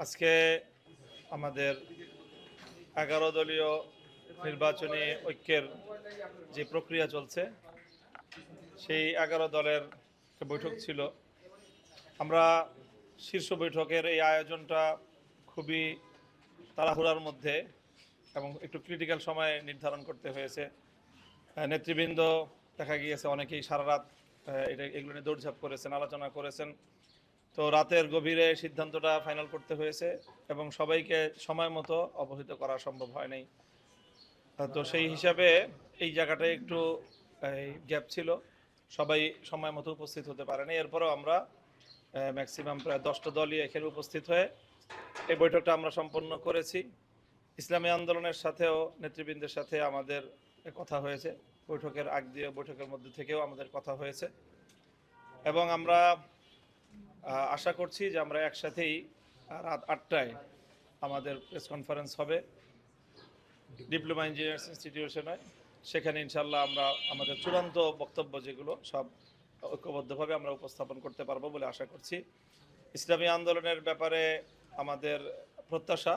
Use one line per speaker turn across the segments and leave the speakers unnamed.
আজকে আমাদের 11 দলীয় নির্বাচনী ঐক্যের যে প্রক্রিয়া চলছে সেই 11 দলের একটা বৈঠক ছিল। আমরা শীর্ষ বৈঠকের এই আয়োজনটা খুবই তাড়াহুড়ার মধ্যে এবং একটু ক্রিটিক্যাল সময়ে নির্ধারণ করতে হয়েছে। নেতৃবৃন্দ দেখা গিয়েছে অনেকেই সারা রাত এগুলো নিয়ে দৌড়ঝাঁপ করেছেন, আলোচনা করেছেন। তো রাতের গভীরে সিদ্ধান্তটা ফাইনাল করতে হয়েছে এবং সবাইকে সময় মতো অবহিত করা সম্ভব হয়নি। তো সেই হিসাবে এই জায়গাটায় একটু গ্যাপ ছিল, সবাই সময় মতো উপস্থিত হতে পারেনি। এরপরেও আমরা ম্যাক্সিমাম প্রায় 10টা দলই এখানে উপস্থিত হয়ে এই বৈঠকটা আমরা সম্পন্ন করেছি। ইসলামী আন্দোলনের সাথেও নেতৃবৃন্দের সাথে আমাদের কথা হয়েছে, বৈঠকের আগ দিয়ে বৈঠকের মধ্যে থেকেও আমাদের কথা হয়েছে এবং আমরা আশা করছি যে আমরা একসাথেই রাত 8টায় আমাদের প্রেস কনফারেন্স হবে ডিপ্লোমা ইঞ্জিনিয়ার্স ইনস্টিটিউশনে। সেখানে ইনশাল্লাহ আমরা আমাদের চূড়ান্ত বক্তব্য যেগুলো সব ঐক্যবদ্ধভাবে আমরা উপস্থাপন করতে পারবো বলে আশা করছি। ইসলামী আন্দোলনের ব্যাপারে আমাদের প্রত্যাশা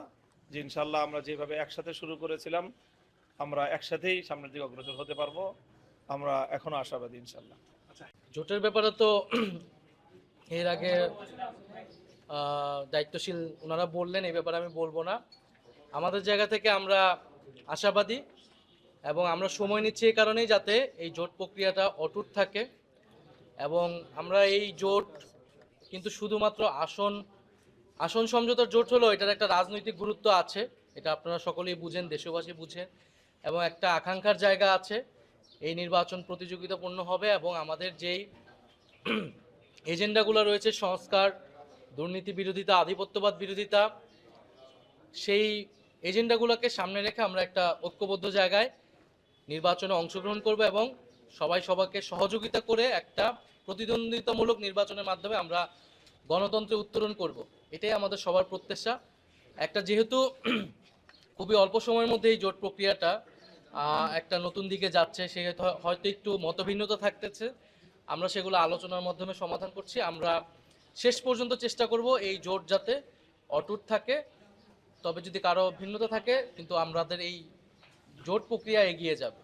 যে ইনশাল্লাহ আমরা যেভাবে একসাথে শুরু করেছিলাম আমরা একসাথেই সামনের দিকে অগ্রসর হতে পারবো। আমরা এখনো আশাবাদী ইনশাল্লাহ।
জোটের ব্যাপারে তো এর আগে দায়িত্বশীল ওনারা বললেন, এই ব্যাপারে আমি বলবো না। আমাদের জায়গা থেকে আমরা আশাবাদী এবং আমরা সময় নিচ্ছি এই কারণেই যাতে এই জোট প্রক্রিয়াটা অটুট থাকে এবং আমরা এই জোট কিন্তু শুধুমাত্র আসন সমঝোতার জোট হলো, এটার একটা রাজনৈতিক গুরুত্ব আছে, এটা আপনারা সকলেই বুঝেন, দেশবাসী বুঝেন এবং একটা আকাঙ্ক্ষার জায়গা আছে। এই নির্বাচন প্রতিযোগিতাপূর্ণ হবে এবং আমাদের যেই এজেন্ডাগুলো রয়েছে, সংস্কার, দুর্নীতি বিরোধিতা, আধিপত্যবাদ বিরোধিতা, সেই এজেন্ডাগুলোকে সামনে রেখে আমরা একটা ঐক্যবদ্ধ জায়গায় নির্বাচনে অংশগ্রহণ করব এবং সবাই সবাইকে সহযোগিতা করে একটা প্রতিদ্বন্দ্বিতামূলক নির্বাচনের মাধ্যমে আমরা গণতন্ত্রে উত্তরণ করব। এটাই আমাদের সবার প্রত্যাশা। একটা যেহেতু খুবই অল্প সময়ের মধ্যে এই জোট প্রক্রিয়াটা একটা নতুন দিকে যাচ্ছে, সেহেতু হয়তো একটু মতভিন্নতা থাকতেছে, আমরা সেগুলো আলোচনার মাধ্যমে সমাধান করছি। আমরা শেষ পর্যন্ত চেষ্টা করব এই জোট যাতে অটুট থাকে, তবে যদি কারো ভিন্নতা থাকে কিন্তু আমাদের এই জোট প্রক্রিয়া এগিয়ে যাবে।